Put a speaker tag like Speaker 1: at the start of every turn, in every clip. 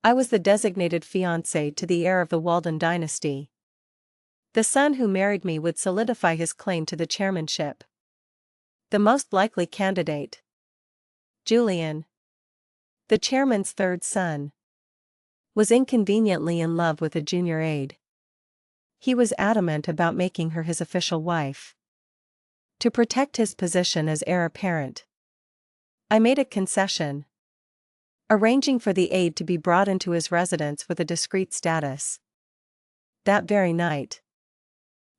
Speaker 1: I was the designated fiancé to the heir of the Walden dynasty. The son who married me would solidify his claim to the chairmanship. The most likely candidate. Julian, the chairman's third son, was inconveniently in love with a junior aide. He was adamant about making her his official wife. To protect his position as heir apparent, I made a concession, arranging for the aide to be brought into his residence with a discreet status. That very night,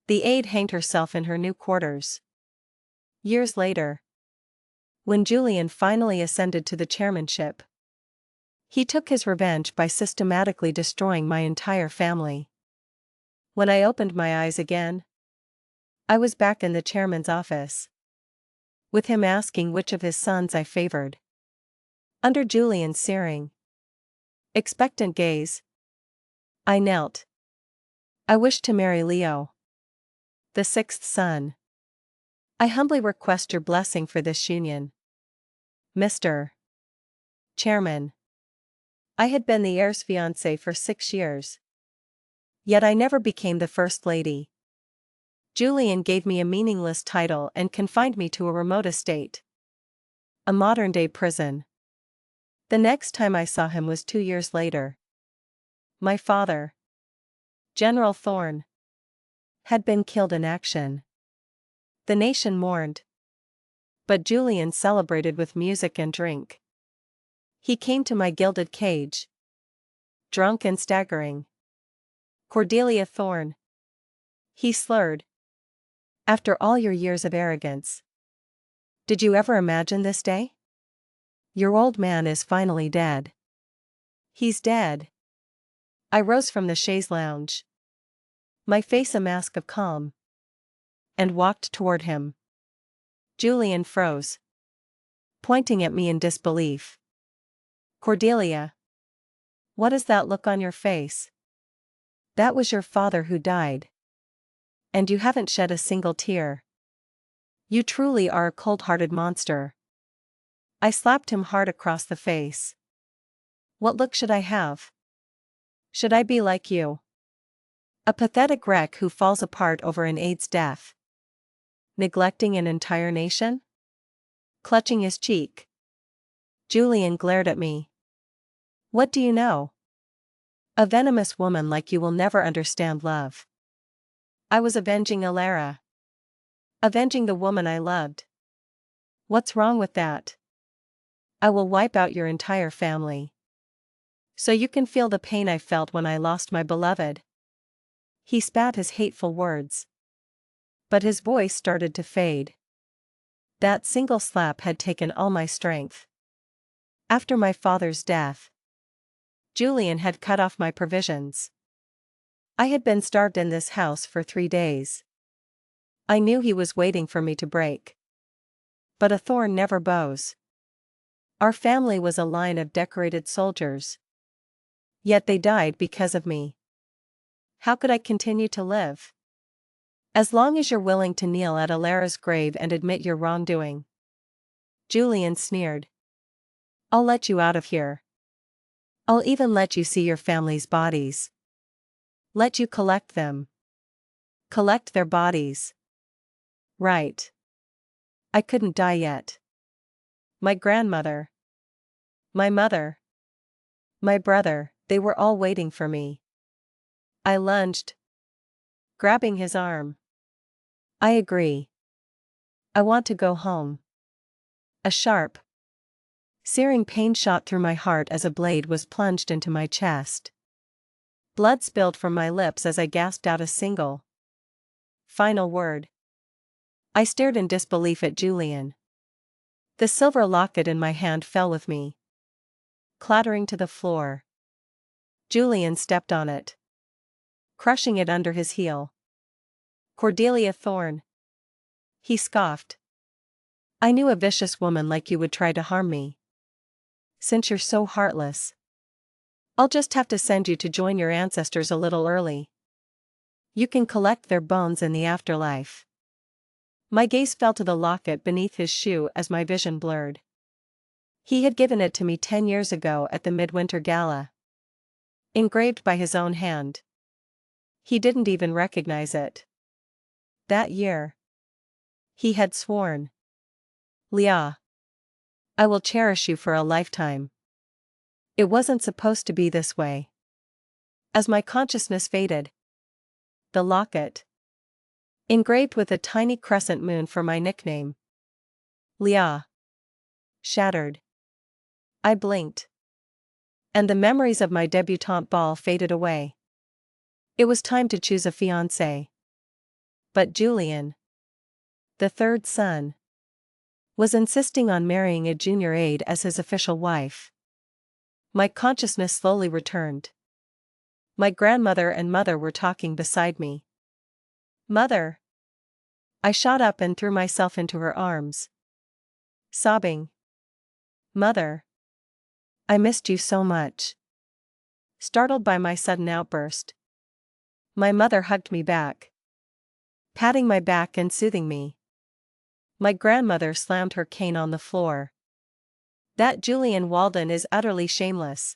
Speaker 1: the aide hanged herself in her new quarters. Years later, when Julian finally ascended to the chairmanship, he took his revenge by systematically destroying my entire family. When I opened my eyes again, I was back in the chairman's office, with him asking which of his sons I favored. Under Julian's searing, expectant gaze, I knelt. I wished to marry Leo, the sixth son. I humbly request your blessing for this union, Mr. Chairman. I had been the heir's fiancé for 6 years. Yet I never became the first lady. Julian gave me a meaningless title and confined me to a remote estate, a modern-day prison. The next time I saw him was 2 years later. My father, General Thorne, had been killed in action. The nation mourned, but Julian celebrated with music and drink. He came to my gilded cage, drunk and staggering. Cordelia Thorne, he slurred. After all your years of arrogance, did you ever imagine this day? Your old man is finally dead. He's dead. I rose from the chaise lounge, my face a mask of calm, and walked toward him. Julian froze, pointing at me in disbelief. Cordelia, what is that look on your face? That was your father who died. And you haven't shed a single tear. You truly are a cold-hearted monster. I slapped him hard across the face. What look should I have? Should I be like you? A pathetic wreck who falls apart over an aide's death? Neglecting an entire nation? Clutching his cheek, Julian glared at me. What do you know? A venomous woman like you will never understand love. I was avenging Alara. Avenging the woman I loved. What's wrong with that? I will wipe out your entire family, so you can feel the pain I felt when I lost my beloved. He spat his hateful words, but his voice started to fade. That single slap had taken all my strength. After my father's death, Julian had cut off my provisions. I had been starved in this house for 3 days. I knew he was waiting for me to break. But a thorn never bows. Our family was a line of decorated soldiers. Yet they died because of me. How could I continue to live? As long as you're willing to kneel at Alara's grave and admit your wrongdoing. Julian sneered. I'll let you out of here. I'll even let you see your family's bodies. Let you collect them. Collect their bodies. Right. I couldn't die yet. My grandmother, my mother, my brother, they were all waiting for me. I lunged, grabbing his arm. I agree. I want to go home. A sharp, searing pain shot through my heart as a blade was plunged into my chest. Blood spilled from my lips as I gasped out a single, final word. I stared in disbelief at Julian. The silver locket in my hand fell with me, clattering to the floor. Julian stepped on it, crushing it under his heel. Cordelia Thorne, he scoffed. I knew a vicious woman like you would try to harm me. Since you're so heartless, I'll just have to send you to join your ancestors a little early. You can collect their bones in the afterlife. My gaze fell to the locket beneath his shoe as my vision blurred. He had given it to me 10 years ago at the midwinter gala. engraved by his own hand. He didn't even recognize it. That year, he had sworn, "Leah, I will cherish you for a lifetime." It wasn't supposed to be this way. As my consciousness faded, the locket, engraved with a tiny crescent moon for my nickname, Leah, shattered. I blinked, and the memories of my debutante ball faded away. It was time to choose a fiancé. But Julian, the third son, was insisting on marrying a junior aide as his official wife. My consciousness slowly returned. My grandmother and mother were talking beside me. "Mother!" I shot up and threw myself into her arms, sobbing. "Mother! I missed you so much." Startled by my sudden outburst, my mother hugged me back, patting my back and soothing me. My grandmother slammed her cane on the floor. "That Julian Walden is utterly shameless.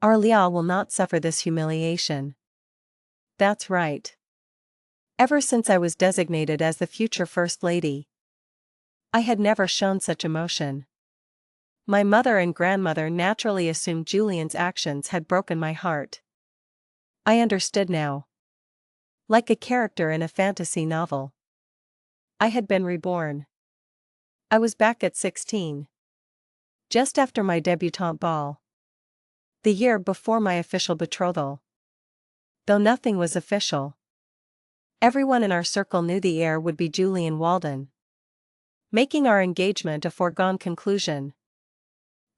Speaker 1: Our Leah will not suffer this humiliation." That's right. Ever since I was designated as the future First Lady, I had never shown such emotion. My mother and grandmother naturally assumed Julian's actions had broken my heart. I understood now. Like a character in a fantasy novel, I had been reborn. I was back at 16. Just after my debutante ball. The year before my official betrothal. Though nothing was official, everyone in our circle knew the heir would be Julian Walden, making our engagement a foregone conclusion.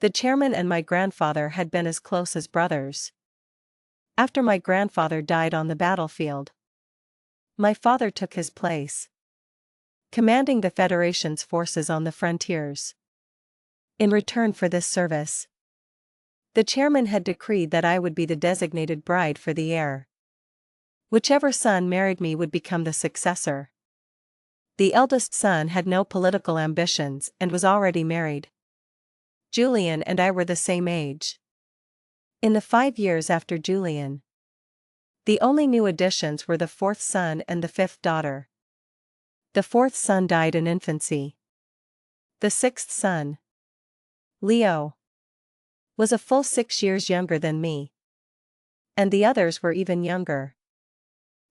Speaker 1: The chairman and my grandfather had been as close as brothers. After my grandfather died on the battlefield, my father took his place, commanding the Federation's forces on the frontiers. In return for this service, the chairman had decreed that I would be the designated bride for the heir. Whichever son married me would become the successor. The eldest son had no political ambitions and was already married. Julian and I were the same age. In the 5 years after Julian, the only new additions were the fourth son and the fifth daughter. The fourth son died in infancy. The sixth son, Leo, was a full 6 years younger than me. And the others were even younger.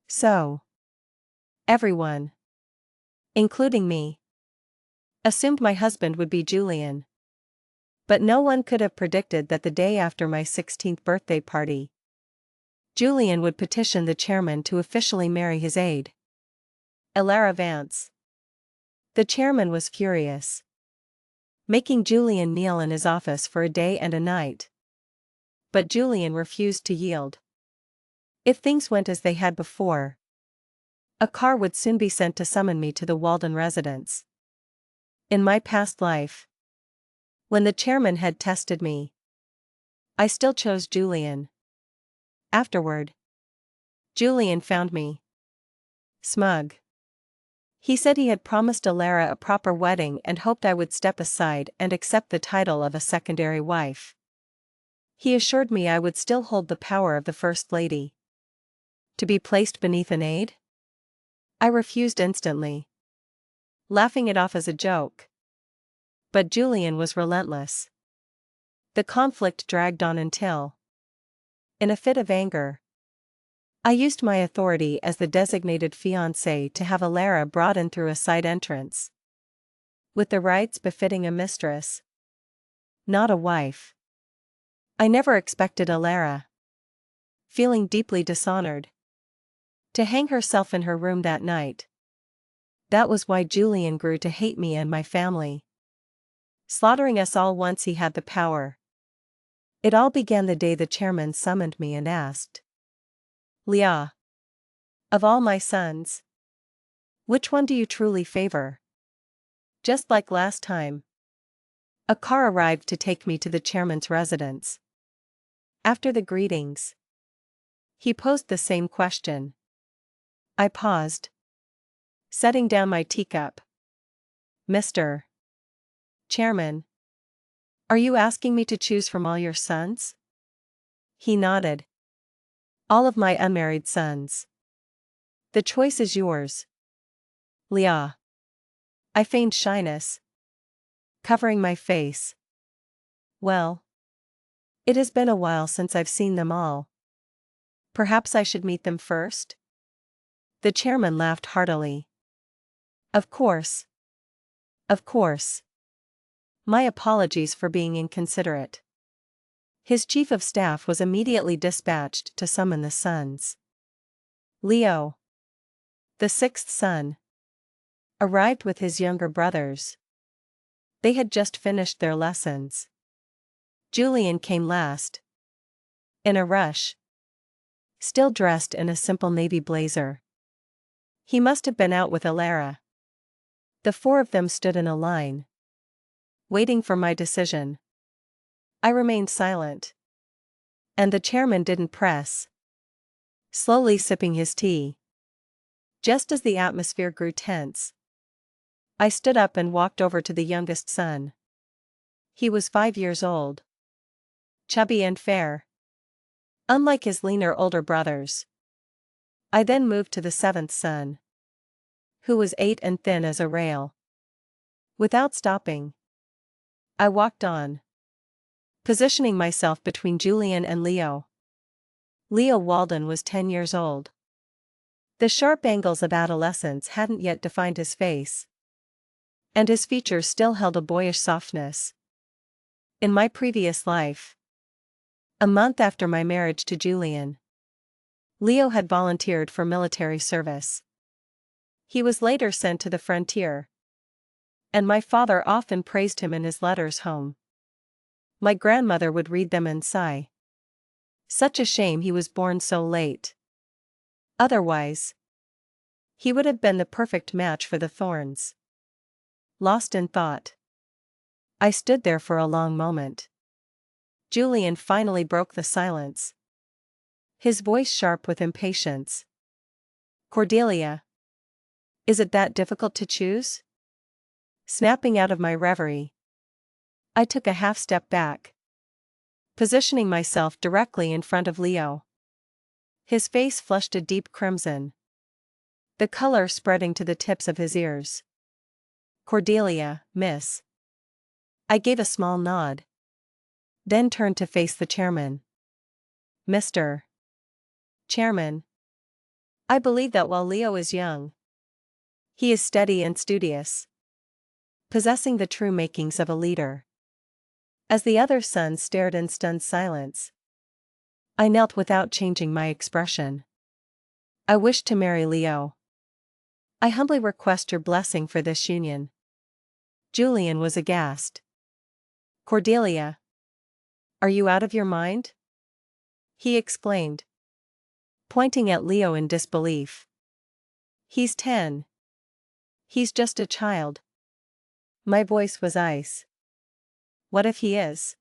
Speaker 1: So, everyone, including me, assumed my husband would be Julian. But no one could have predicted that the day after my 16th birthday party, Julian would petition the chairman to officially marry his aide, Elara Vance. The chairman was furious, making Julian kneel in his office for a day and a night. But Julian refused to yield. If things went as they had before, a car would soon be sent to summon me to the Walden residence. In my past life, when the chairman had tested me, I still chose Julian. Afterward, Julian found me smug. He said he had promised Elara a proper wedding and hoped I would step aside and accept the title of a secondary wife. He assured me I would still hold the power of the First Lady. To be placed beneath an aide? I refused instantly, laughing it off as a joke. But Julian was relentless. The conflict dragged on until, in a fit of anger, I used my authority as the designated fiancé to have Elara brought in through a side entrance, with the rights befitting a mistress, not a wife. I never expected Elara, feeling deeply dishonored, to hang herself in her room that night. That was why Julian grew to hate me and my family, slaughtering us all once he had the power. It all began the day the chairman summoned me and asked, "Leah, of all my sons, which one do you truly favor?" Just like last time, a car arrived to take me to the chairman's residence. After the greetings, he posed the same question. I paused, setting down my teacup. "Mr. Chairman, are you asking me to choose from all your sons?" He nodded. All of my unmarried sons. The choice is yours. Leah. I feigned shyness, covering my face. Well, it has been a while since I've seen them all. Perhaps I should meet them first? The chairman laughed heartily. Of course. Of course. My apologies for being inconsiderate. His chief of staff was immediately dispatched to summon the sons. Leo, the sixth son, arrived with his younger brothers. They had just finished their lessons. Julian came last. In a rush. Still dressed in a simple navy blazer. He must have been out with Alara. The four of them stood in a line, waiting for my decision. I remained silent. And the chairman didn't press. Slowly sipping his tea. Just as the atmosphere grew tense, I stood up and walked over to the youngest son. He was 5 years old. Chubby and fair. Unlike his leaner older brothers. I then moved to the seventh son, who was 8 and thin as a rail. Without stopping, I walked on, positioning myself between Julian and Leo. Leo Walden was 10 years old. The sharp angles of adolescence hadn't yet defined his face, and his features still held a boyish softness. In my previous life, a month after my marriage to Julian, Leo had volunteered for military service. He was later sent to the frontier, and my father often praised him in his letters home. My grandmother would read them and sigh. Such a shame he was born so late. Otherwise, he would have been the perfect match for the Thorns. Lost in thought, I stood there for a long moment. Julian finally broke the silence. His voice sharp with impatience. Cordelia. Is it that difficult to choose? Snapping out of my reverie, I took a half step back, positioning myself directly in front of Leo. His face flushed a deep crimson, the color spreading to the tips of his ears. Cordelia, miss. I gave a small nod, then turned to face the chairman. Mr. Chairman, I believe that while Leo is young, he is steady and studious, possessing the true makings of a leader. As the other sons stared in stunned silence, I knelt without changing my expression. I wish to marry Leo. I humbly request your blessing for this union. Julian was aghast. Cordelia. Are you out of your mind? He exclaimed, pointing at Leo in disbelief. He's 10. He's just a child. My voice was ice. What if he is?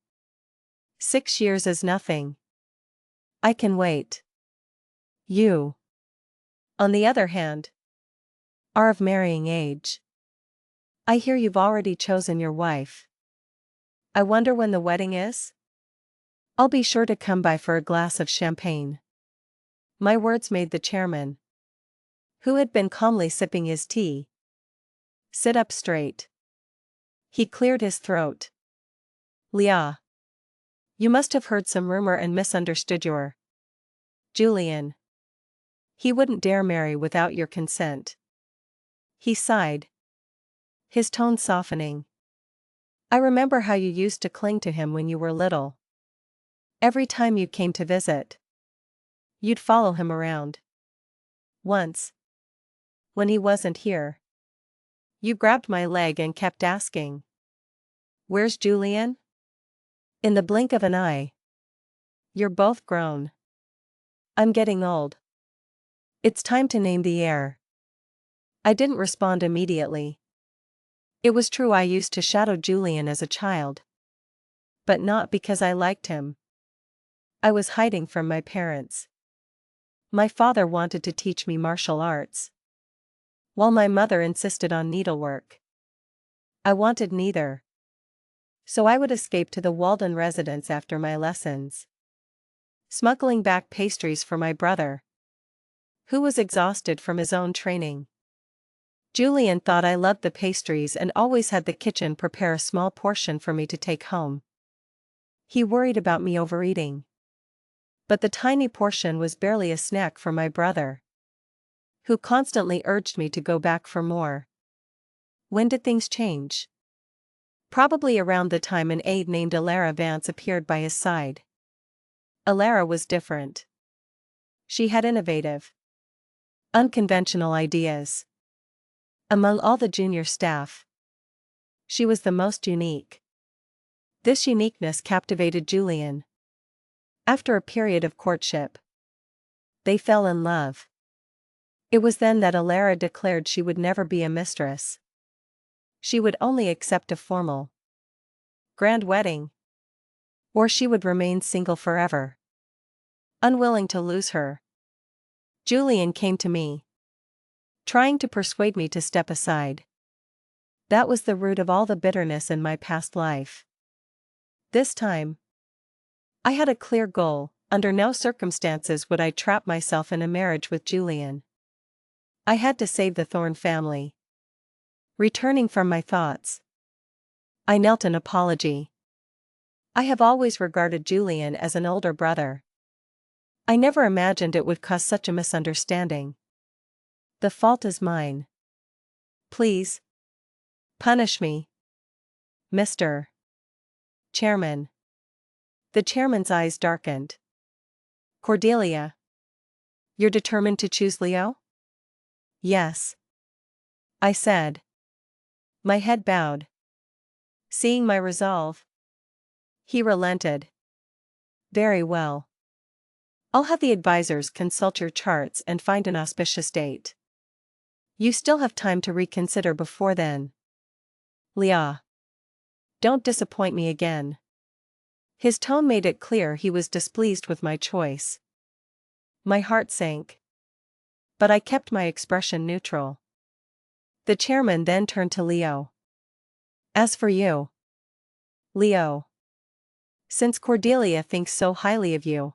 Speaker 1: 6 years is nothing. I can wait. You, on the other hand, are of marrying age. I hear you've already chosen your wife. I wonder when the wedding is? I'll be sure to come by for a glass of champagne. My words made the chairman, who had been calmly sipping his tea, sit up straight. He cleared his throat. Leah. You must have heard some rumor and misunderstood your Julian. He wouldn't dare marry without your consent. He sighed, his tone softening. I remember how you used to cling to him when you were little. Every time you came to visit, you'd follow him around. Once, when he wasn't here, you grabbed my leg and kept asking, "Where's Julian?" In the blink of an eye, you're both grown. I'm getting old. It's time to name the heir. I didn't respond immediately. It was true I used to shadow Julian as a child. But not because I liked him. I was hiding from my parents. My father wanted to teach me martial arts, while my mother insisted on needlework. I wanted neither. So I would escape to the Walden residence after my lessons. smuggling back pastries for my brother, who was exhausted from his own training. Julian thought I loved the pastries and always had the kitchen prepare a small portion for me to take home. He worried about me overeating. But the tiny portion was barely a snack for my brother, who constantly urged me to go back for more. When did things change? Probably around the time an aide named Alara Vance appeared by his side. Alara was different. She had innovative, unconventional ideas. Among all the junior staff, she was the most unique. This uniqueness captivated Julian. After a period of courtship, they fell in love. It was then that Alara declared she would never be a mistress. She would only accept a formal, grand wedding, or she would remain single forever. Unwilling to lose her, Julian came to me, trying to persuade me to step aside. That was the root of all the bitterness in my past life. This time, I had a clear goal. Under no circumstances would I trap myself in a marriage with Julian. I had to save the Thorne family. Returning from my thoughts, I knelt in apology. I have always regarded Julian as an older brother. I never imagined it would cause such a misunderstanding. The fault is mine. Please, punish me, Mr. Chairman. The chairman's eyes darkened. Cordelia, you're determined to choose Leo? Yes, I said. My head bowed. Seeing my resolve, he relented. Very well. I'll have the advisors consult your charts and find an auspicious date. You still have time to reconsider before then. Leah, don't disappoint me again. His tone made it clear he was displeased with my choice. My heart sank. But I kept my expression neutral. The chairman then turned to Leo. As for you, Leo, since Cordelia thinks so highly of you,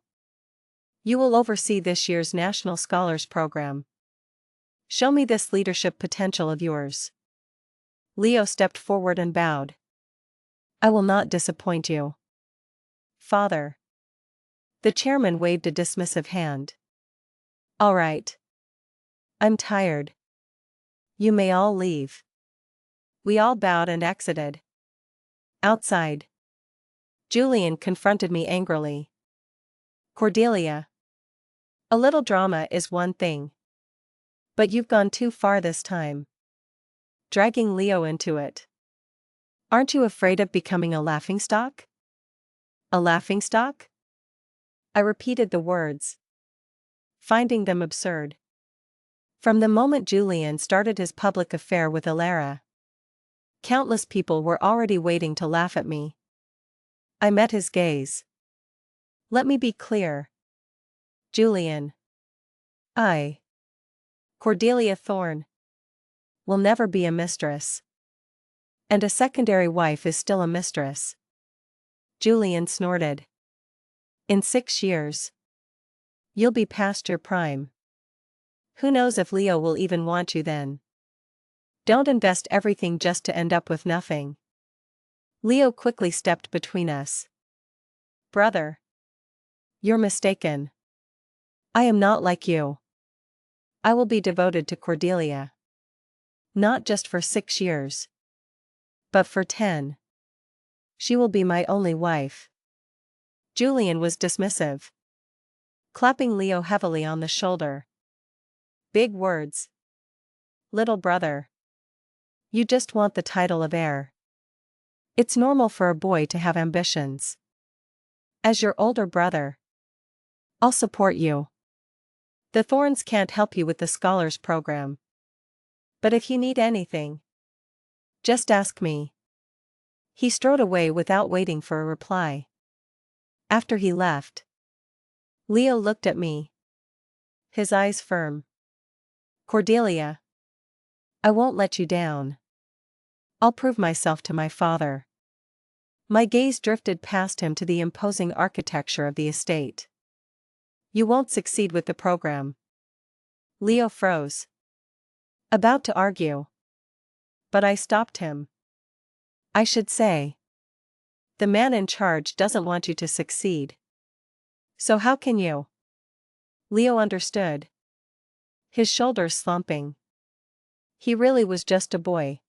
Speaker 1: you will oversee this year's National Scholars Program. Show me this leadership potential of yours. Leo stepped forward and bowed. I will not disappoint you, Father. The chairman waved a dismissive hand. All right. I'm tired. You may all leave. We all bowed and exited. Outside, Julian confronted me angrily. Cordelia, a little drama is one thing, but you've gone too far this time, dragging Leo into it. Aren't you afraid of becoming a laughingstock? A laughingstock? I repeated the words, finding them absurd. From the moment Julian started his public affair with Alara, countless people were already waiting to laugh at me. I met his gaze. Let me be clear, Julian. I, Cordelia Thorne, will never be a mistress. And a secondary wife is still a mistress. Julian snorted. In 6 years, you'll be past your prime. Who knows if Leo will even want you then? Don't invest everything just to end up with nothing. Leo quickly stepped between us. Brother, you're mistaken. I am not like you. I will be devoted to Cordelia. Not just for 6 years, but for 10. She will be my only wife. Julian was dismissive, clapping Leo heavily on the shoulder. Big words. Little brother. You just want the title of heir. It's normal for a boy to have ambitions. As your older brother, I'll support you. The Thorns can't help you with the scholars program. But if you need anything, just ask me. He strode away without waiting for a reply. After he left, Leo looked at me, his eyes firm. Cordelia, I won't let you down. I'll prove myself to my father. My gaze drifted past him to the imposing architecture of the estate. You won't succeed with the program. Leo froze, about to argue. But I stopped him. I should say, the man in charge doesn't want you to succeed. So how can you? Leo understood, his shoulders slumping. He really was just a boy.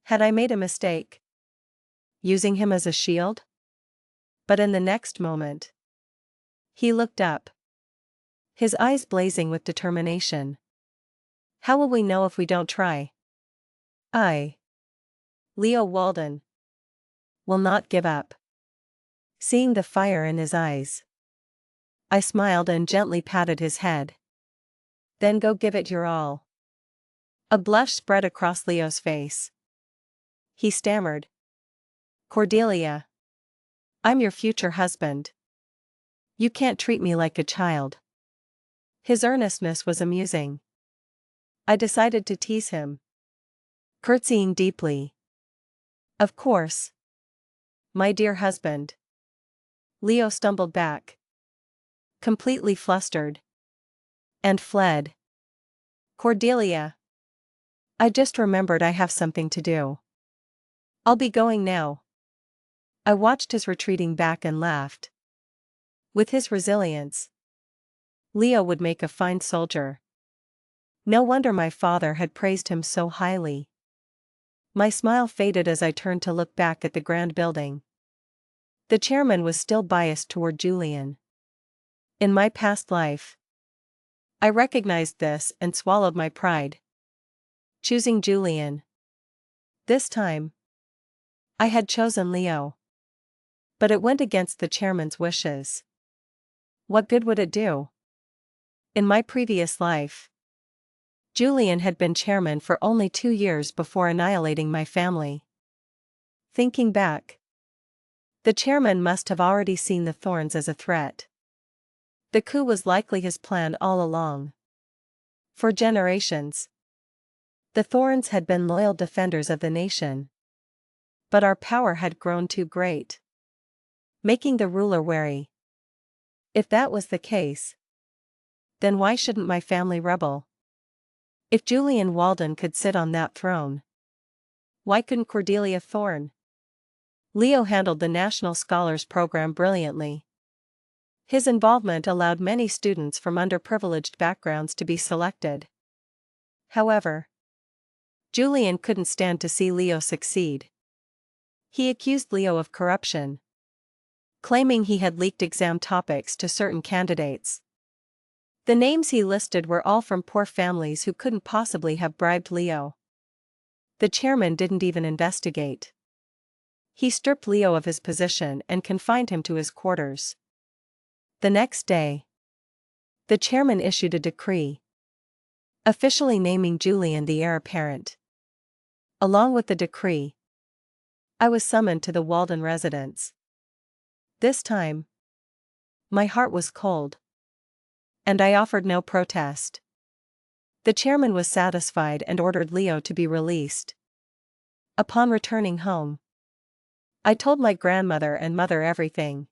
Speaker 1: Had I made a mistake? Using him as a shield? But in the next moment, he looked up, his eyes blazing with determination. How will we know if we don't try? Leo Walden, will not give up. Seeing the fire in his eyes, I smiled and gently patted his head. Then go give it your all. A blush spread across Leo's face. He stammered. Cordelia, I'm your future husband. You can't treat me like a child. His earnestness was amusing. I decided to tease him, curtsying deeply. Of course. My dear husband. Leo stumbled back, completely flustered, and fled. Cordelia, I just remembered I have something to do. I'll be going now. I watched his retreating back and laughed. With his resilience, Leo would make a fine soldier. No wonder my father had praised him so highly. My smile faded as I turned to look back at the grand building. The chairman was still biased toward Julian. In my past life, I recognized this and swallowed my pride, choosing Julian. This time, I had chosen Leo. But it went against the chairman's wishes. What good would it do? In my previous life, Julian had been chairman for only 2 years before annihilating my family. Thinking back, the chairman must have already seen the thorns as a threat. The coup was likely his plan all along. For generations, the thorns had been loyal defenders of the nation. But our power had grown too great, making the ruler wary. If that was the case, then why shouldn't my family rebel? If Julian Walden could sit on that throne, why couldn't Cordelia Thorne? Leo handled the National Scholars Program brilliantly. His involvement allowed many students from underprivileged backgrounds to be selected. However, Julian couldn't stand to see Leo succeed. He accused Leo of corruption, claiming he had leaked exam topics to certain candidates. The names he listed were all from poor families who couldn't possibly have bribed Leo. The chairman didn't even investigate. He stripped Leo of his position and confined him to his quarters. The next day, the chairman issued a decree, officially naming Julian the heir apparent. Along with the decree, I was summoned to the Walden residence. This time, my heart was cold, and I offered no protest. The chairman was satisfied and ordered Leo to be released. Upon returning home, I told my grandmother and mother everything.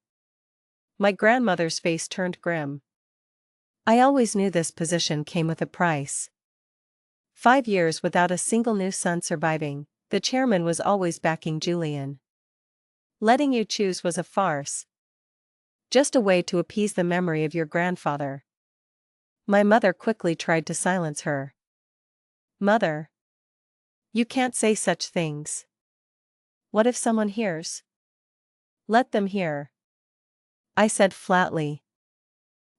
Speaker 1: My grandmother's face turned grim. I always knew this position came with a price. 5 years without a single new son surviving, the chairman was always backing Julian. Letting you choose was a farce. Just a way to appease the memory of your grandfather. My mother quickly tried to silence her. Mother, you can't say such things. What if someone hears? Let them hear, I said flatly.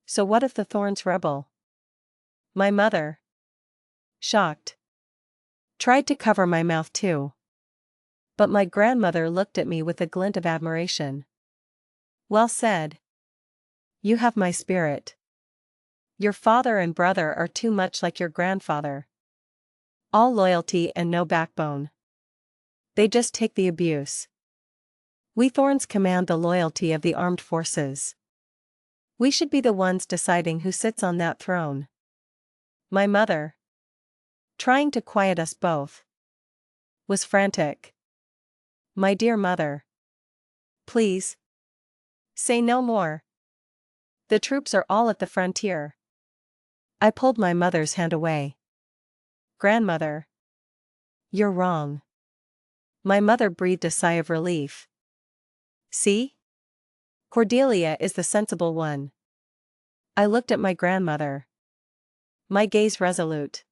Speaker 1: So what if the Thorns rebel? My mother, shocked, tried to cover my mouth too. But my grandmother looked at me with a glint of admiration. Well said. You have my spirit. Your father and brother are too much like your grandfather. All loyalty and no backbone. They just take the abuse. We Thorns command the loyalty of the armed forces. We should be the ones deciding who sits on that throne. My mother, trying to quiet us both, was frantic. My dear mother, please, say no more. The troops are all at the frontier. I pulled my mother's hand away. Grandmother. You're wrong. My mother breathed a sigh of relief. See? Cordelia is the sensible one. I looked at my grandmother. My gaze resolute.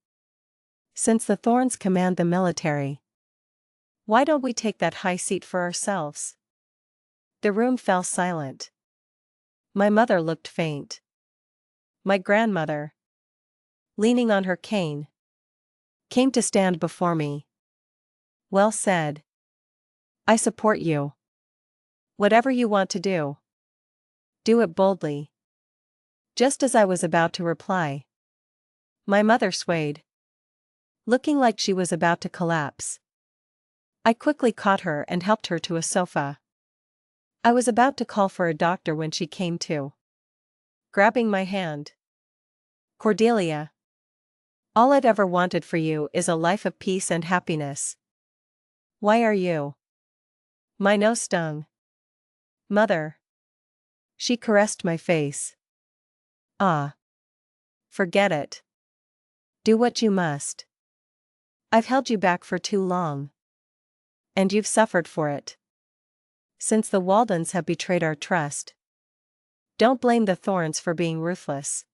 Speaker 1: Since the Thorns command the military, why don't we take that high seat for ourselves? The room fell silent. My mother looked faint. My grandmother, leaning on her cane, came to stand before me. Well said. I support you. Whatever you want to do, do it boldly. Just as I was about to reply, my mother swayed, looking like she was about to collapse. I quickly caught her and helped her to a sofa. I was about to call for a doctor when she came to, grabbing my hand. Cordelia, all I'd ever wanted for you is a life of peace and happiness. Why are you? My nose stung. Mother. She caressed my face. Ah. Forget it. Do what you must. I've held you back for too long. And you've suffered for it. Since the Waldens have betrayed our trust. Don't blame the Thorns for being ruthless.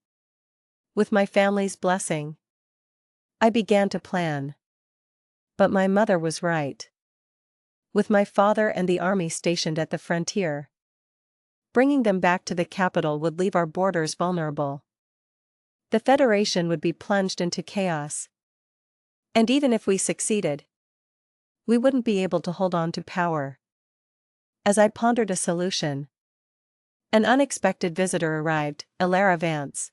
Speaker 1: With my family's blessing, I began to plan. But my mother was right. With my father and the army stationed at the frontier, bringing them back to the capital would leave our borders vulnerable. The Federation would be plunged into chaos. And even if we succeeded, we wouldn't be able to hold on to power. As I pondered a solution, an unexpected visitor arrived, Elara Vance.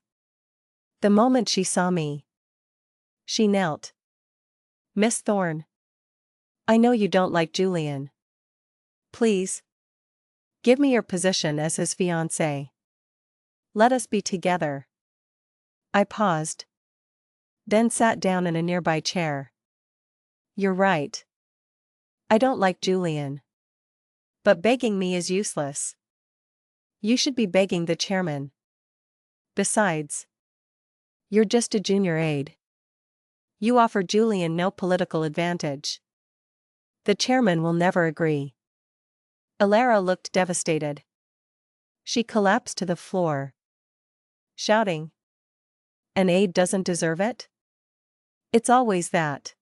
Speaker 1: The moment she saw me, she knelt. Miss Thorne. I know you don't like Julian. Please. Give me your position as his fiancée. Let us be together. I paused. Then sat down in a nearby chair. You're right. I don't like Julian. But begging me is useless. You should be begging the chairman. Besides, you're just a junior aide. You offer Julian no political advantage. The chairman will never agree. Elara looked devastated. She collapsed to the floor, shouting, an aide doesn't deserve it? It's always that.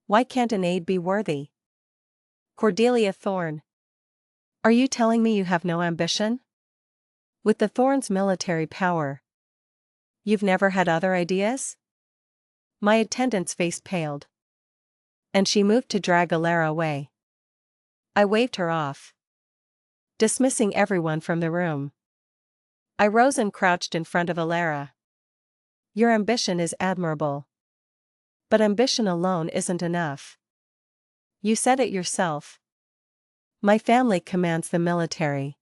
Speaker 1: Why can't an aide be worthy? Cordelia Thorne. Are you telling me you have no ambition? With the Thorns' military power, you've never had other ideas? My attendant's face paled, and she moved to drag Elara away. I waved her off, dismissing everyone from the room. I rose and crouched in front of Elara. Your ambition is admirable. But ambition alone isn't enough. You said it yourself. My family commands the military.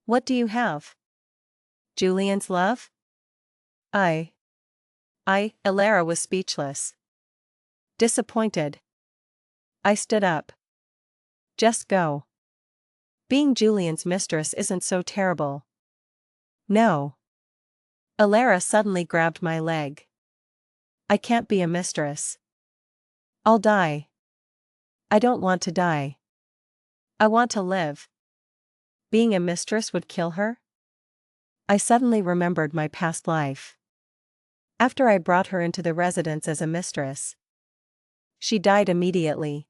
Speaker 1: What do you have? Julian's love? Elara was speechless. Disappointed. I stood up. Just go. Being Julian's mistress isn't so terrible. No. Elara suddenly grabbed my leg. I can't be a mistress. I'll die. I don't want to die. I want to live. Being a mistress would kill her? I suddenly remembered my past life. After I brought her into the residence as a mistress, she died immediately.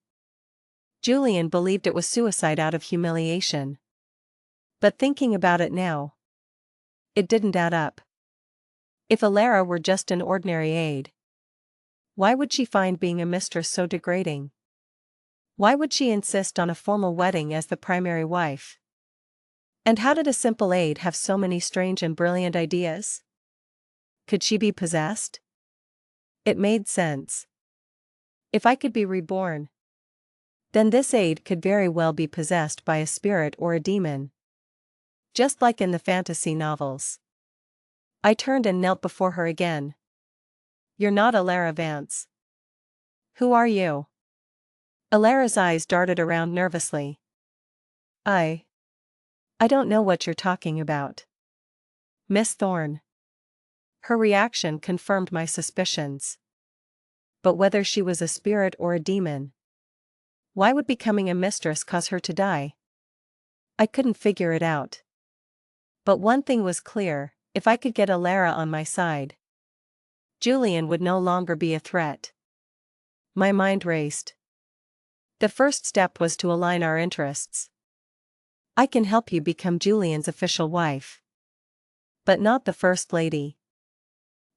Speaker 1: Julian believed it was suicide out of humiliation. But thinking about it now, it didn't add up. If Elara were just an ordinary aide, why would she find being a mistress so degrading? Why would she insist on a formal wedding as the primary wife? And how did a simple aide have so many strange and brilliant ideas? Could she be possessed? It made sense. If I could be reborn, then this aide could very well be possessed by a spirit or a demon. Just like in the fantasy novels. I turned and knelt before her again. You're not Elara Vance. Who are you? Elara's eyes darted around nervously. I don't know what you're talking about. Miss Thorne. Her reaction confirmed my suspicions. But whether she was a spirit or a demon, why would becoming a mistress cause her to die? I couldn't figure it out. But one thing was clear: if I could get Alara on my side, Julian would no longer be a threat. My mind raced. The first step was to align our interests. I can help you become Julian's official wife, but not the First Lady.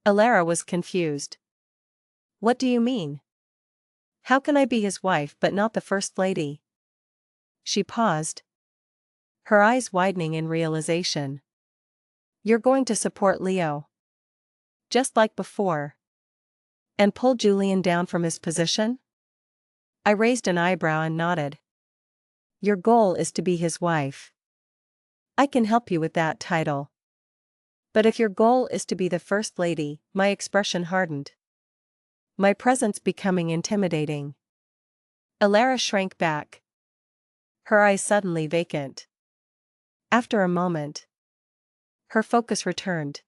Speaker 1: Alara was confused. What do you mean? How can I be his wife but not the First Lady? She paused, her eyes widening in realization. You're going to support Leo, just like before, and pull Julian down from his position? I raised an eyebrow and nodded. Your goal is to be his wife. I can help you with that title. But if your goal is to be the First Lady, my expression hardened, my presence becoming intimidating. Alara shrank back, her eyes suddenly vacant. After a moment, her focus returned.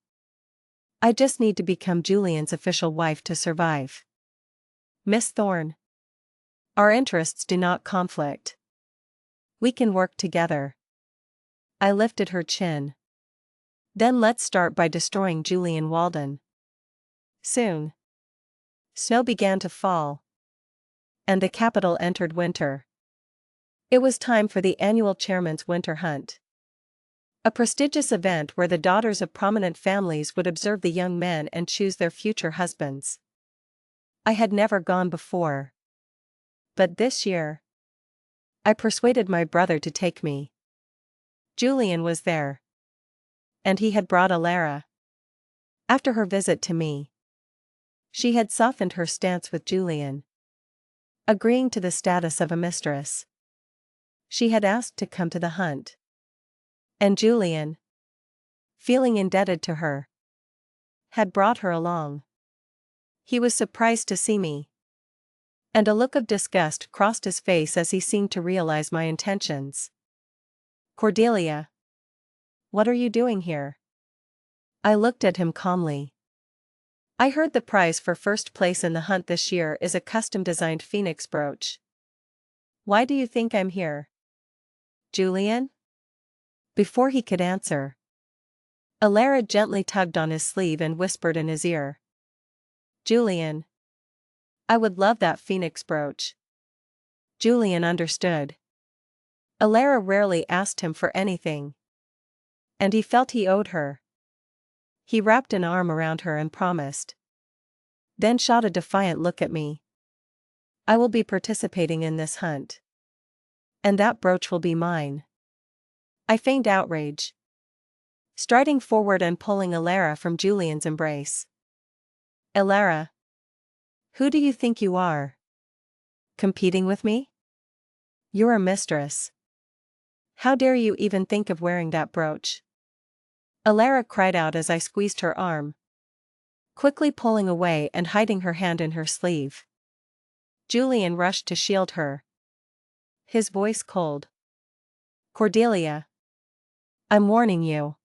Speaker 1: I just need to become Julian's official wife to survive. Miss Thorne. Our interests do not conflict. We can work together. I lifted her chin. Then let's start by destroying Julian Walden. Soon. Snow began to fall, and the capital entered winter. It was time for the annual Chairman's Winter Hunt, a prestigious event where the daughters of prominent families would observe the young men and choose their future husbands. I had never gone before, but this year, I persuaded my brother to take me. Julian was there, and he had brought Alara. After her visit to me, she had softened her stance with Julian, agreeing to the status of a mistress. She had asked to come to the hunt. And Julian, feeling indebted to her, had brought her along. He was surprised to see me, and a look of disgust crossed his face as he seemed to realize my intentions. Cordelia, what are you doing here? I looked at him calmly. I heard the prize for first place in the hunt this year is a custom-designed phoenix brooch. Why do you think I'm here? Julian? Before he could answer, Alara gently tugged on his sleeve and whispered in his ear. Julian, I would love that phoenix brooch. Julian understood. Alara rarely asked him for anything, and he felt he owed her. He wrapped an arm around her and promised, then shot a defiant look at me. I will be participating in this hunt, and that brooch will be mine. I feigned outrage, striding forward and pulling Alara from Julian's embrace. Alara, who do you think you are? Competing with me? You're a mistress. How dare you even think of wearing that brooch? Alara cried out as I squeezed her arm, quickly pulling away and hiding her hand in her sleeve. Julian rushed to shield her, his voice cold. Cordelia, I'm warning you.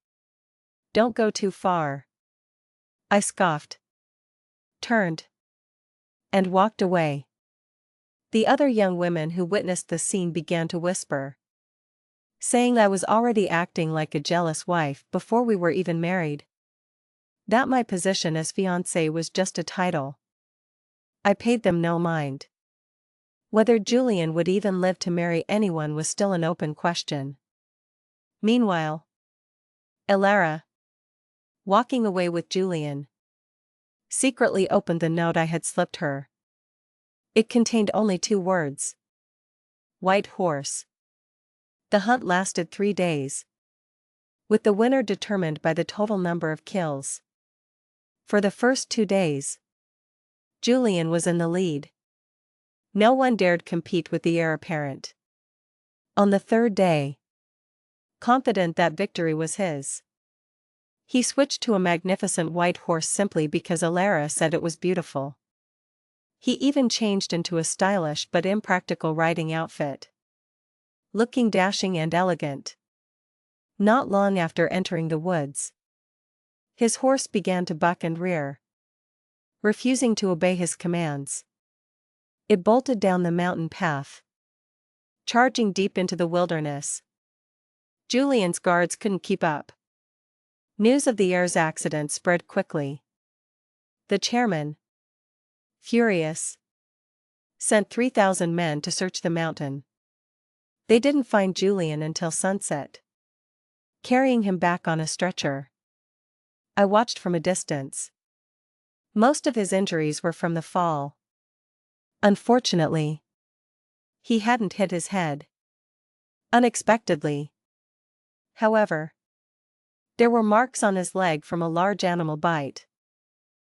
Speaker 1: Don't go too far. I scoffed, turned, and walked away. The other young women who witnessed the scene began to whisper, saying I was already acting like a jealous wife before we were even married. That my position as fiancée was just a title. I paid them no mind. Whether Julian would even live to marry anyone was still an open question. Meanwhile, Alara, walking away with Julian, secretly opened the note I had slipped her. It contained only 2 words. White horse. The hunt lasted 3 days, with the winner determined by the total number of kills. For the first 2 days, Julian was in the lead. No one dared compete with the heir apparent. On the 3rd day, confident that victory was his, he switched to a magnificent white horse simply because Alara said it was beautiful. He even changed into a stylish but impractical riding outfit, looking dashing and elegant. Not long after entering the woods, His horse began to buck and rear, refusing to obey his commands. It bolted down the mountain path, charging deep into the wilderness. Julian's guards couldn't keep up. News of the heir's accident spread quickly. The chairman, furious, sent 3,000 men to search the mountain. They didn't find Julian until sunset, carrying him back on a stretcher. I watched from a distance. Most of his injuries were from the fall. Unfortunately, he hadn't hit his head. Unexpectedly, however, there were marks on his leg from a large animal bite.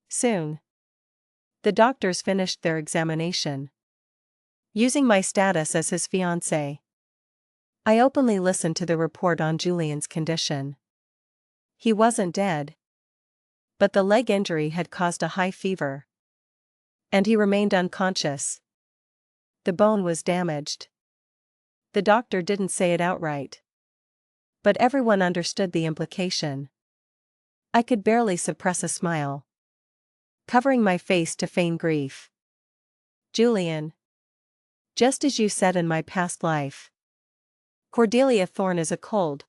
Speaker 1: Soon, the doctors finished their examination. Using my status as his fiancé, I openly listened to the report on Julian's condition. He wasn't dead, but the leg injury had caused a high fever, and he remained unconscious. The bone was damaged. The doctor didn't say it outright, but everyone understood the implication. I could barely suppress a smile, covering my face to feign grief. Julian, just as you said in my past life, Cordelia Thorne is a cold,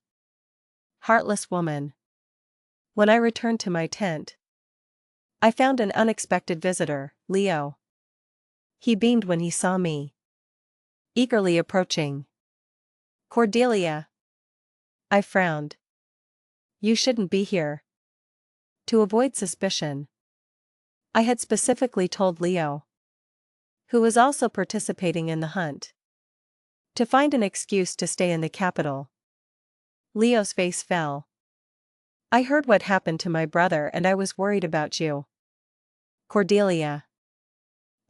Speaker 1: heartless woman. When I returned to my tent, I found an unexpected visitor, Leo. He beamed when he saw me, eagerly approaching. Cordelia. I frowned. You shouldn't be here. To avoid suspicion, I had specifically told Leo, who was also participating in the hunt, to find an excuse to stay in the capital. Leo's face fell. I heard what happened to my brother and I was worried about you. Cordelia.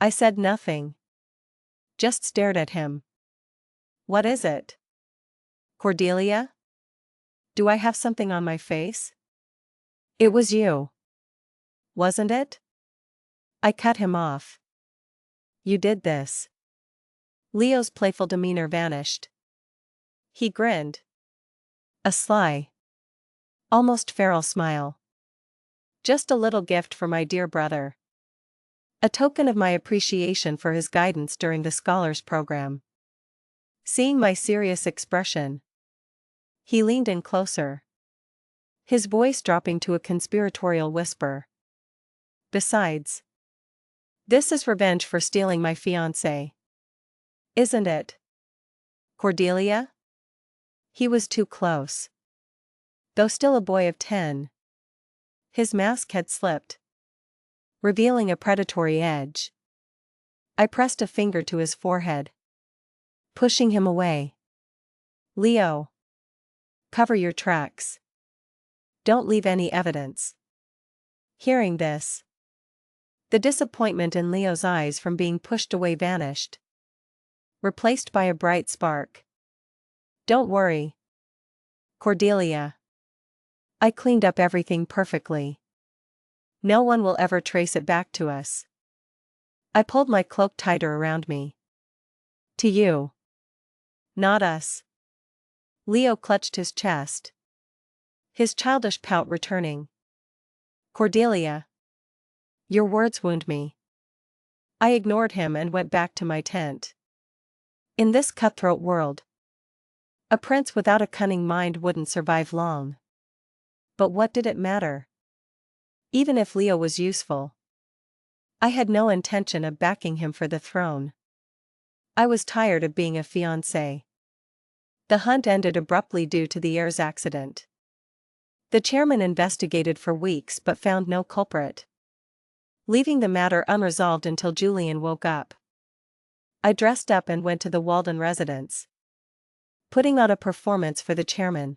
Speaker 1: I said nothing, just stared at him. What is it? Cordelia? Do I have something on my face? It was you. Wasn't it? I cut him off. You did this. Leo's playful demeanor vanished. He grinned. A sly, almost feral smile. Just a little gift for my dear brother. A token of my appreciation for his guidance during the scholars program. Seeing my serious expression, he leaned in closer, his voice dropping to a conspiratorial whisper. Besides, this is revenge for stealing my fiancé. Isn't it? Cordelia? He was too close. Though still a boy of 10, his mask had slipped, revealing a predatory edge. I pressed a finger to his forehead, pushing him away. Leo. Cover your tracks. Don't leave any evidence. Hearing this, the disappointment in Leo's eyes from being pushed away vanished, replaced by a bright spark. Don't worry, Cordelia. I cleaned up everything perfectly. No one will ever trace it back to us. I pulled my cloak tighter around me. To you. Not us. Leo clutched his chest, his childish pout returning. Cordelia. Your words wound me. I ignored him and went back to my tent. In this cutthroat world, a prince without a cunning mind wouldn't survive long. But what did it matter? Even if Leo was useful, I had no intention of backing him for the throne. I was tired of being a fiancé. The hunt ended abruptly due to the heir's accident. The chairman investigated for weeks but found no culprit, leaving the matter unresolved until Julian woke up. I dressed up and went to the Walden residence, putting on a performance for the chairman.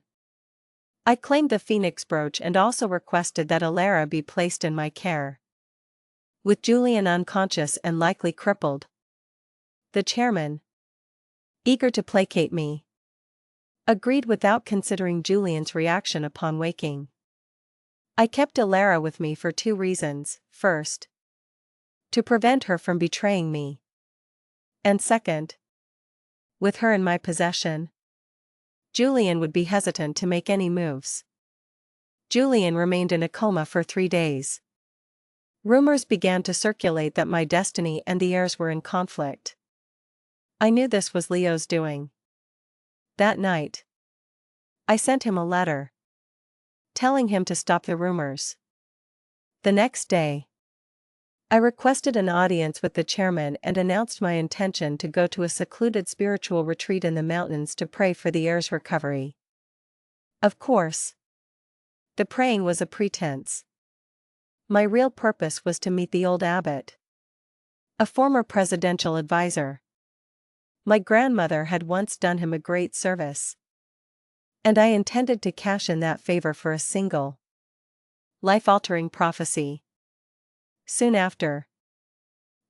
Speaker 1: I claimed the phoenix brooch and also requested that Alara be placed in my care. With Julian unconscious and likely crippled, the chairman, eager to placate me, agreed without considering Julian's reaction upon waking. I kept Alara with me for 2 reasons. First, to prevent her from betraying me. And second, with her in my possession, Julian would be hesitant to make any moves. Julian remained in a coma for 3 days. Rumors began to circulate that my destiny and the heirs were in conflict. I knew this was Leo's doing. That night, I sent him a letter, telling him to stop the rumors. The next day, I requested an audience with the chairman and announced my intention to go to a secluded spiritual retreat in the mountains to pray for the heir's recovery. Of course, the praying was a pretense. My real purpose was to meet the old abbot, a former presidential advisor. My grandmother had once done him a great service, and I intended to cash in that favor for a single, life-altering prophecy. Soon after,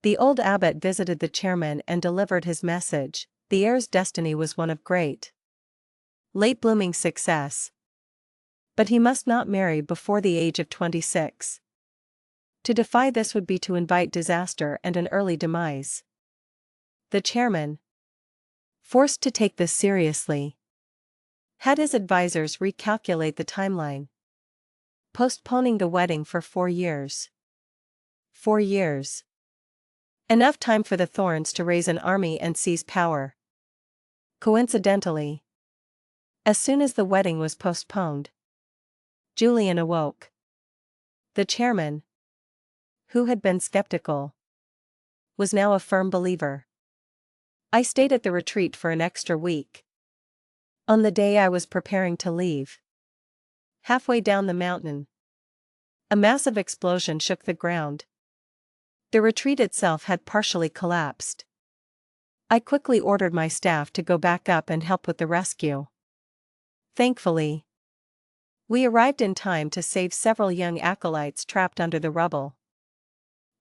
Speaker 1: the old abbot visited the chairman and delivered his message. The heir's destiny was one of great, late-blooming success, but he must not marry before the age of 26. To defy this would be to invite disaster and an early demise. The chairman, forced to take this seriously, had his advisors recalculate the timeline, postponing the wedding for 4 years. 4 years. Enough time for the Thorns to raise an army and seize power. Coincidentally, as soon as the wedding was postponed, Julian awoke. The chairman, who had been skeptical, was now a firm believer. I stayed at the retreat for an extra week. On the day I was preparing to leave, halfway down the mountain, a massive explosion shook the ground. The retreat itself had partially collapsed. I quickly ordered my staff to go back up and help with the rescue. Thankfully, we arrived in time to save several young acolytes trapped under the rubble.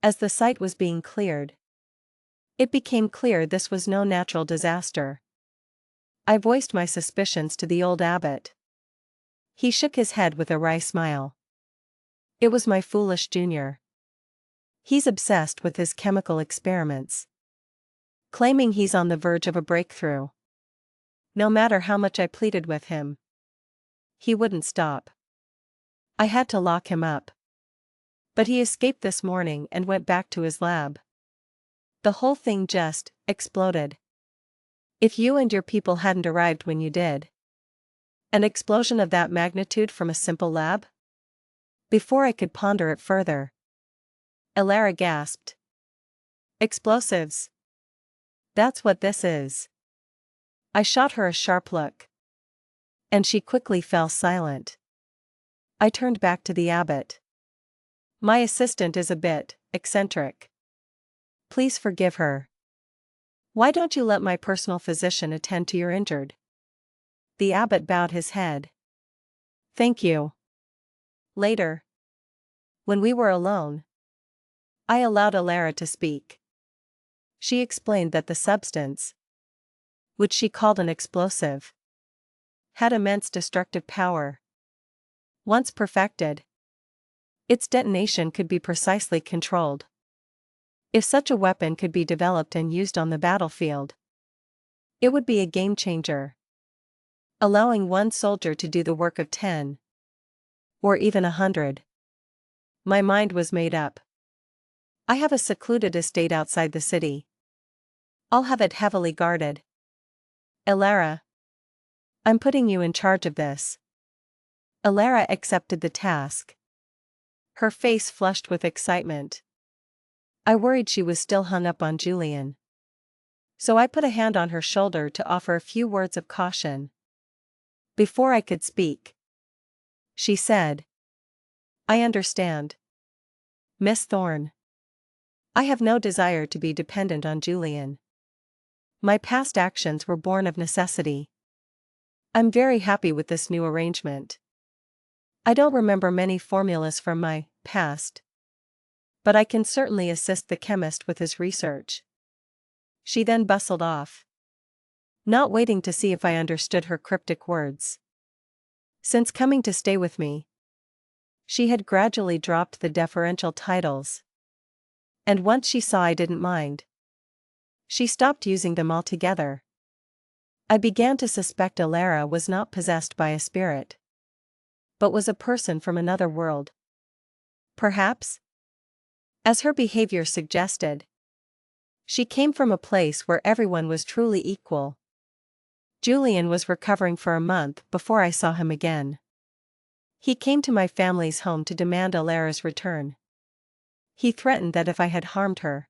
Speaker 1: As the site was being cleared, it became clear this was no natural disaster. I voiced my suspicions to the old abbot. He shook his head with a wry smile. It was my foolish junior. He's obsessed with his chemical experiments, claiming he's on the verge of a breakthrough. No matter how much I pleaded with him, he wouldn't stop. I had to lock him up. But he escaped this morning and went back to his lab. The whole thing just exploded. If you and your people hadn't arrived when you did. An explosion of that magnitude from a simple lab? Before I could ponder it further, Elara gasped. Explosives. That's what this is. I shot her a sharp look, and she quickly fell silent. I turned back to the abbot. My assistant is a bit eccentric. Please forgive her. Why don't you let my personal physician attend to your injured? The abbot bowed his head. Thank you. Later, when we were alone, I allowed Elara to speak. She explained that the substance, which she called an explosive, had immense destructive power. Once perfected, its detonation could be precisely controlled. If such a weapon could be developed and used on the battlefield, it would be a game changer, allowing one soldier to do the work of 10, or even 100. My mind was made up. I have a secluded estate outside the city. I'll have it heavily guarded. Elara, I'm putting you in charge of this. Elara accepted the task. Her face flushed with excitement. I worried she was still hung up on Julian, so I put a hand on her shoulder to offer a few words of caution. Before I could speak, she said, I understand, Miss Thorne. I have no desire to be dependent on Julian. My past actions were born of necessity. I'm very happy with this new arrangement. I don't remember many formulas from my past, but I can certainly assist the chemist with his research. She then bustled off, not waiting to see if I understood her cryptic words. Since coming to stay with me, she had gradually dropped the deferential titles, and once she saw I didn't mind, she stopped using them altogether. I began to suspect Elara was not possessed by a spirit. but was a person from another world. Perhaps? As her behavior suggested. She came from a place where everyone was truly equal. Julian was recovering for a month before I saw him again. He came to my family's home to demand Alara's return. He threatened that if I had harmed her,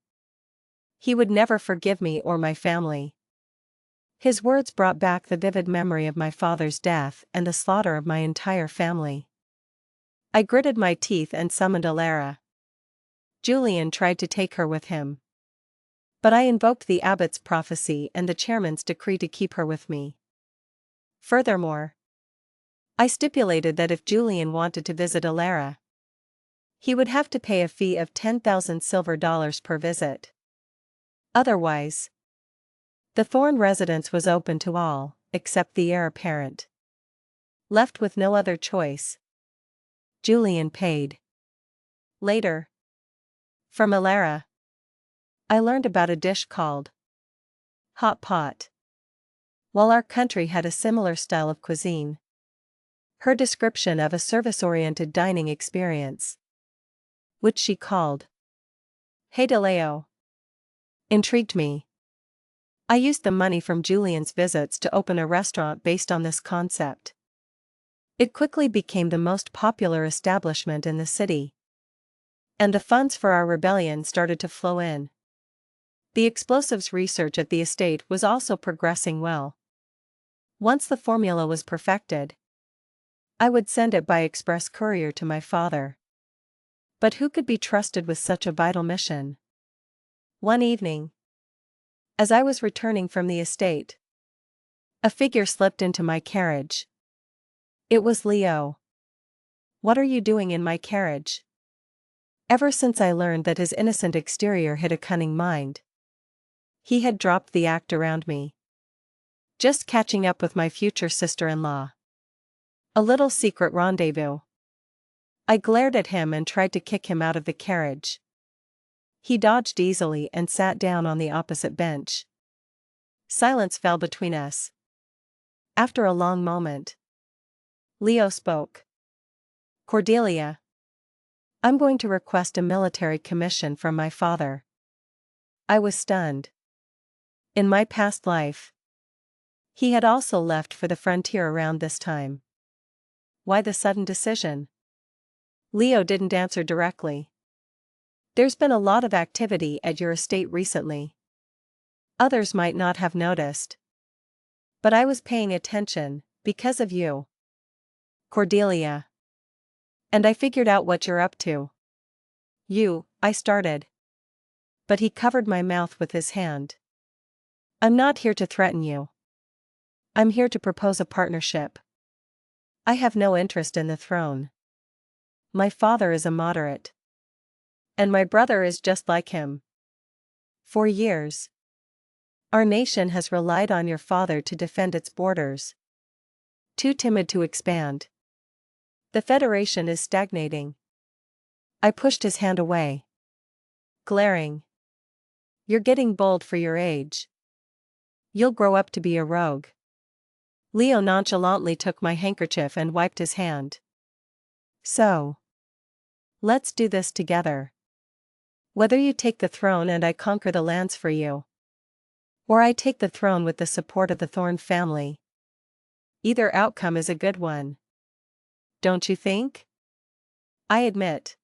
Speaker 1: he would never forgive me or my family. His words brought back the vivid memory of my father's death and the slaughter of my entire family. I gritted my teeth and summoned Alara. Julian tried to take her with him, but I invoked the abbot's prophecy and the chairman's decree to keep her with me. Furthermore, I stipulated that if Julian wanted to visit Alara, he would have to pay a fee of 10,000 silver dollars per visit. Otherwise, the Thorn residence was open to all, except the heir apparent. Left with no other choice, Julian paid. Later, from Alara, I learned about a dish called hot pot. While our country had a similar style of cuisine, her description of a service-oriented dining experience, which she called Hedaleo, intrigued me. I used the money from Julian's visits to open a restaurant based on this concept. It quickly became the most popular establishment in the city, and the funds for our rebellion started to flow in. The explosives research at the estate was also progressing well. Once the formula was perfected, I would send it by express courier to my father. But who could be trusted with such a vital mission? One evening, as I was returning from the estate, a figure slipped into my carriage. It was Leo. "What are you doing in my carriage?" Ever since I learned that his innocent exterior hid a cunning mind, he had dropped the act around me. Just catching up with my future sister-in-law. A little secret rendezvous. I glared at him and tried to kick him out of the carriage. He dodged easily and sat down on the opposite bench. Silence fell between us. After a long moment, Leo spoke. "Cordelia, I'm going to request a military commission from my father." I was stunned. In my past life, he had also left for the frontier around this time. Why the sudden decision? Leo didn't answer directly. "There's been a lot of activity at your estate recently. Others might not have noticed, but I was paying attention, because of you, Cordelia. And I figured out what you're up to." I started. But he covered my mouth with his hand. "I'm not here to threaten you. I'm here to propose a partnership. I have no interest in the throne. My father is a moderate. And my brother is just like him. For years, our nation has relied on your father to defend its borders. Too timid to expand. The Federation is stagnating." I pushed his hand away, glaring. "You're getting bold for your age. You'll grow up to be a rogue." Leo nonchalantly took my handkerchief and wiped his hand. "So, let's do this together. Whether you take the throne and I conquer the lands for you, or I take the throne with the support of the Thorn family, either outcome is a good one. Don't you think?" I admit,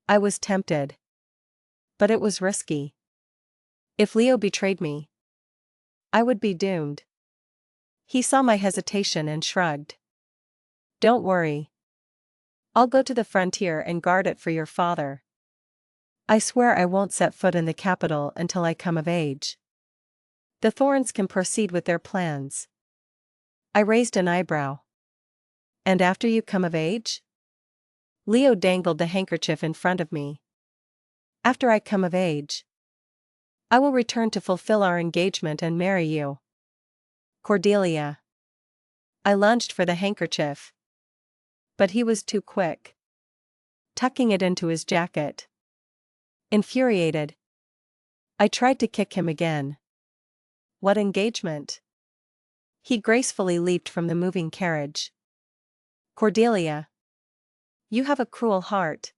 Speaker 1: I was tempted. But it was risky. If Leo betrayed me, I would be doomed. He saw my hesitation and shrugged. "Don't worry. I'll go to the frontier and guard it for your father. I swear I won't set foot in the capital until I come of age. The Thorns can proceed with their plans." I raised an eyebrow. "And after you come of age?" Leo dangled the handkerchief in front of me. "After I come of age, I will return to fulfill our engagement and marry you, Cordelia." I lunged for the handkerchief, but he was too quick, tucking it into his jacket. Infuriated, I tried to kick him again. "What engagement?" He gracefully leaped from the moving carriage. Cordelia. You have a cruel heart.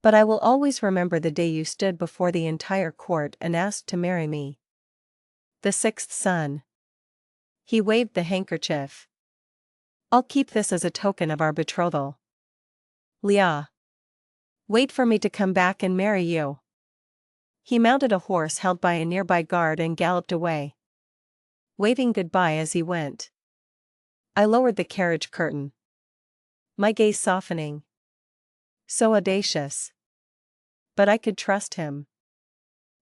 Speaker 1: But I will always remember the day you stood before the entire court and asked to marry me. The sixth son. He waved the handkerchief. I'll keep this as a token of our betrothal. Leah. Wait for me to come back and marry you. He mounted a horse held by a nearby guard and galloped away, waving goodbye as he went. I lowered the carriage curtain, my gaze softening. So audacious. But I could trust him.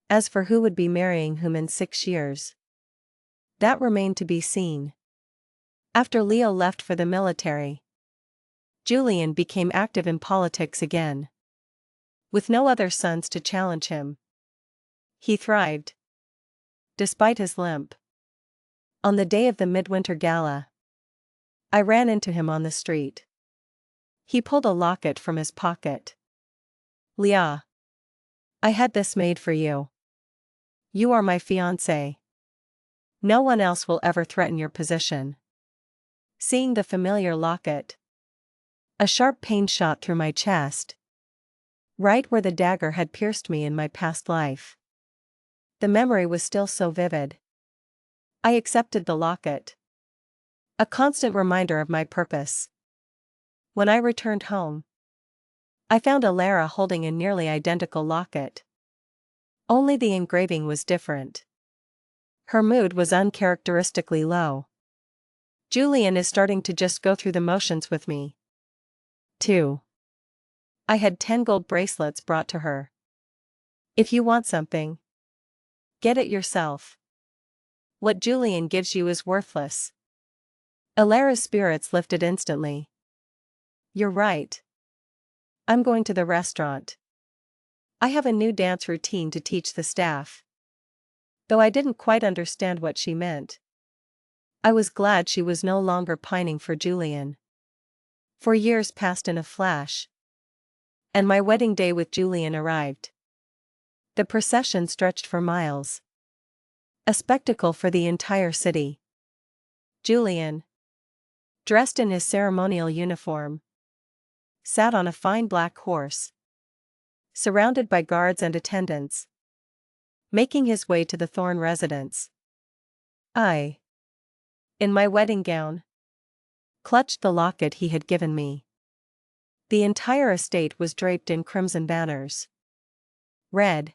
Speaker 1: As for who would be marrying whom in 6 years, that remained to be seen. After Leo left for the military, Julian became active in politics again. With no other sons to challenge him, he thrived. Despite his limp. On the day of the midwinter gala, I ran into him on the street. He pulled a locket from his pocket. Leah. I had this made for you. You are my fiancé. No one else will ever threaten your position. Seeing the familiar locket, a sharp pain shot through my chest, right where the dagger had pierced me in my past life. The memory was still so vivid. I accepted the locket, a constant reminder of my purpose. When I returned home, I found Alara holding a nearly identical locket. Only the engraving was different. Her mood was uncharacteristically low. Julian is starting to just go through the motions with me. 2. I had 10 gold bracelets brought to her. If you want something, get it yourself. What Julian gives you is worthless. Alara's spirits lifted instantly. You're right. I'm going to the restaurant. I have a new dance routine to teach the staff. Though I didn't quite understand what she meant, I was glad she was no longer pining for Julian. 4 years passed in a flash, and my wedding day with Julian arrived. The procession stretched for miles, a spectacle for the entire city. Julian, dressed in his ceremonial uniform, sat on a fine black horse, surrounded by guards and attendants, making his way to the Thorne residence. I, in my wedding gown, clutched the locket he had given me. The entire estate was draped in crimson banners. Red,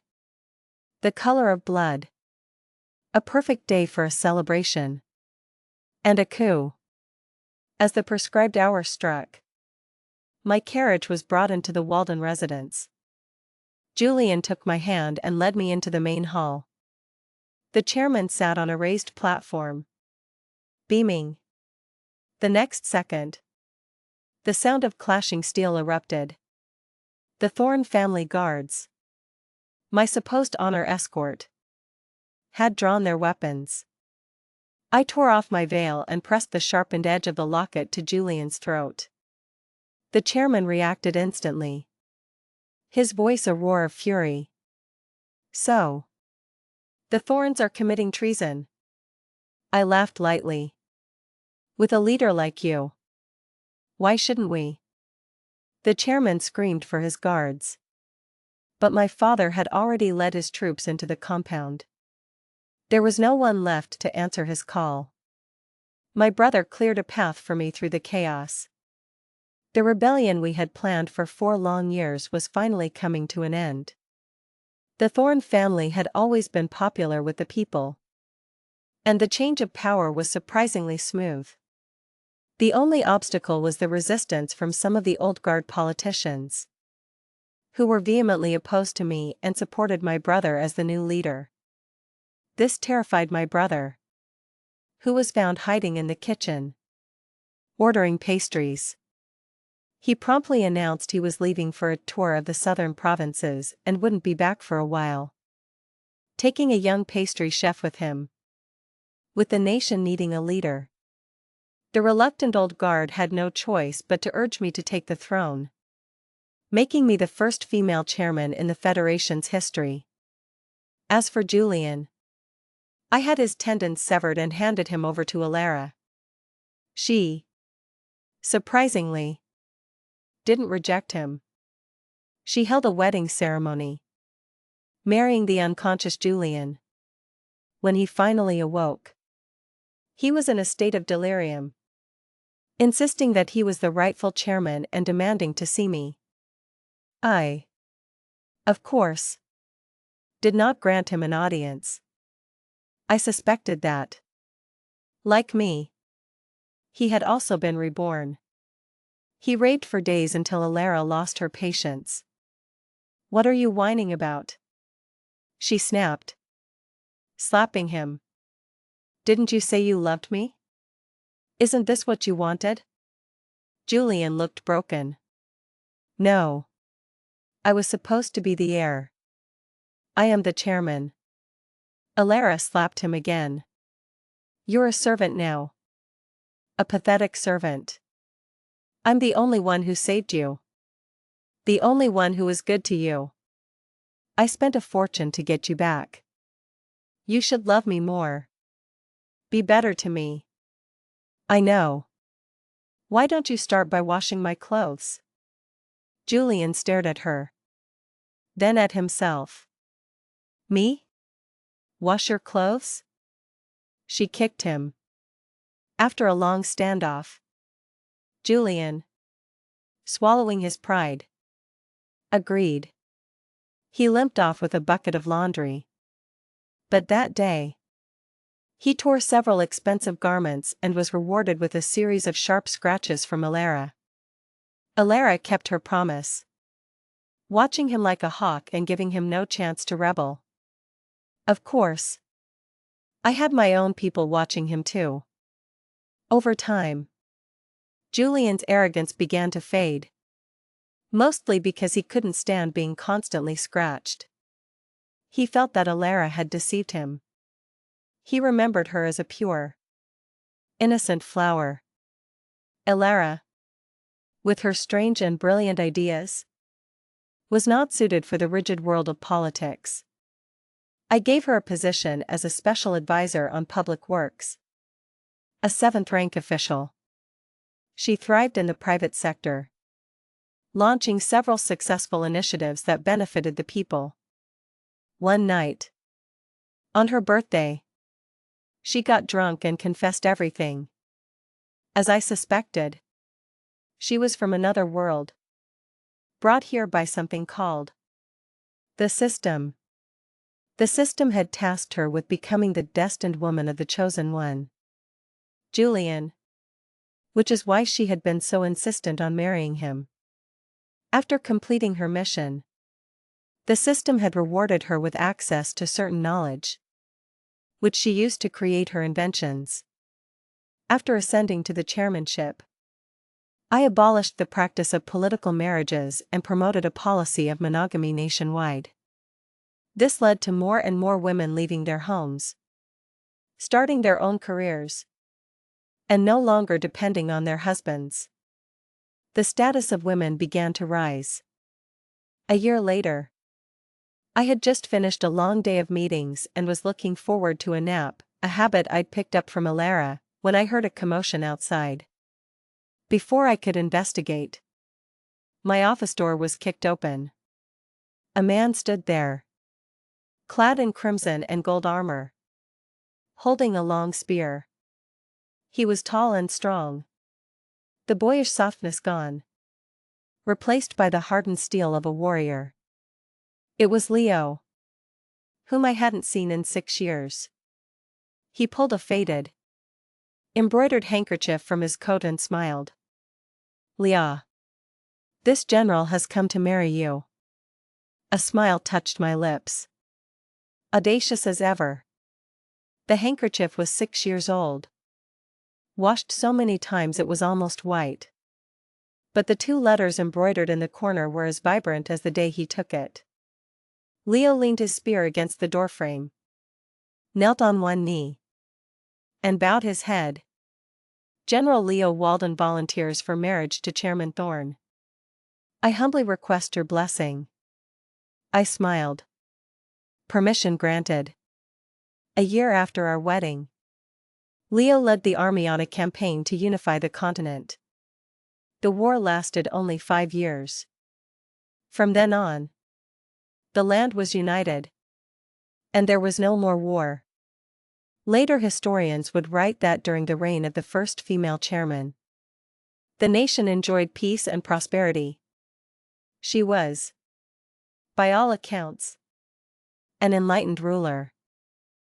Speaker 1: the color of blood. A perfect day for a celebration. And a coup. As the prescribed hour struck, my carriage was brought into the Walden residence. Julian took my hand and led me into the main hall. The chairman sat on a raised platform, beaming. The next second, the sound of clashing steel erupted. The Thorne family guards, my supposed honor escort, had drawn their weapons. I tore off my veil and pressed the sharpened edge of the locket to Julian's throat. The chairman reacted instantly, his voice a roar of fury. So, the Thornes are committing treason. I laughed lightly. With a leader like you, why shouldn't we? The chairman screamed for his guards. But my father had already led his troops into the compound. There was no one left to answer his call. My brother cleared a path for me through the chaos. The rebellion we had planned for 4 long years was finally coming to an end. The Thorne family had always been popular with the people, and the change of power was surprisingly smooth. The only obstacle was the resistance from some of the old guard politicians, who were vehemently opposed to me and supported my brother as the new leader. This terrified my brother, who was found hiding in the kitchen, ordering pastries. He promptly announced he was leaving for a tour of the southern provinces and wouldn't be back for a while, taking a young pastry chef with him. With the nation needing a leader, the reluctant old guard had no choice but to urge me to take the throne, making me the first female chairman in the Federation's history. As for Julian, I had his tendons severed and handed him over to Alara. She Surprisingly, didn't reject him. She held a wedding ceremony, marrying the unconscious Julian. When he finally awoke, he was in a state of delirium, insisting that he was the rightful chairman and demanding to see me. I, of course, did not grant him an audience. I suspected that, like me, he had also been reborn. He raved for days until Alara lost her patience. "What are you whining about?" she snapped, slapping him. "Didn't you say you loved me? Isn't this what you wanted?" Julian looked broken. "No. I was supposed to be the heir. I am the chairman." Alara slapped him again. "You're a servant now. A pathetic servant. I'm the only one who saved you. The only one who was good to you. I spent a fortune to get you back. You should love me more. Be better to me." "I know. Why don't you start by washing my clothes?" Julian stared at her, then at himself. "Me? Wash your clothes?" She kicked him. After a long standoff, Julian, swallowing his pride, agreed. He limped off with a bucket of laundry. But that day, he tore several expensive garments and was rewarded with a series of sharp scratches from Alara. Alara kept her promise, watching him like a hawk and giving him no chance to rebel. Of course, I had my own people watching him too. Over time, Julian's arrogance began to fade, mostly because he couldn't stand being constantly scratched. He felt that Alara had deceived him. He remembered her as a pure, innocent flower. Alara, with her strange and brilliant ideas, was not suited for the rigid world of politics. I gave her a position as a special advisor on public works, a seventh-rank official. She thrived in the private sector, launching several successful initiatives that benefited the people. One night, on her birthday, she got drunk and confessed everything. As I suspected, she was from another world, brought here by something called the system. The system had tasked her with becoming the destined woman of the chosen one, Julian, which is why she had been so insistent on marrying him. After completing her mission, the system had rewarded her with access to certain knowledge, which she used to create her inventions. After ascending to the chairmanship, I abolished the practice of political marriages and promoted a policy of monogamy nationwide. This led to more and more women leaving their homes, starting their own careers, and no longer depending on their husbands. The status of women began to rise. A year later, I had just finished a long day of meetings and was looking forward to a nap, a habit I'd picked up from Alara, when I heard a commotion outside. Before I could investigate, my office door was kicked open. A man stood there, clad in crimson and gold armor, holding a long spear. He was tall and strong, the boyish softness gone, replaced by the hardened steel of a warrior. It was Leo, whom I hadn't seen in 6 years. He pulled a faded, embroidered handkerchief from his coat and smiled. "Leah, this general has come to marry you." A smile touched my lips. Audacious as ever. The handkerchief was 6 years old, washed so many times it was almost white. But the 2 letters embroidered in the corner were as vibrant as the day he took it. Leo leaned his spear against the doorframe, knelt on one knee, and bowed his head. "General Leo Walden volunteers for marriage to Chairman Thorne. I humbly request your blessing." I smiled. Permission granted. A year after our wedding, Leo led the army on a campaign to unify the continent. The war lasted only 5 years. From then on, the land was united, and there was no more war. Later historians would write that during the reign of the first female chairman, the nation enjoyed peace and prosperity. She was, by all accounts, an enlightened ruler.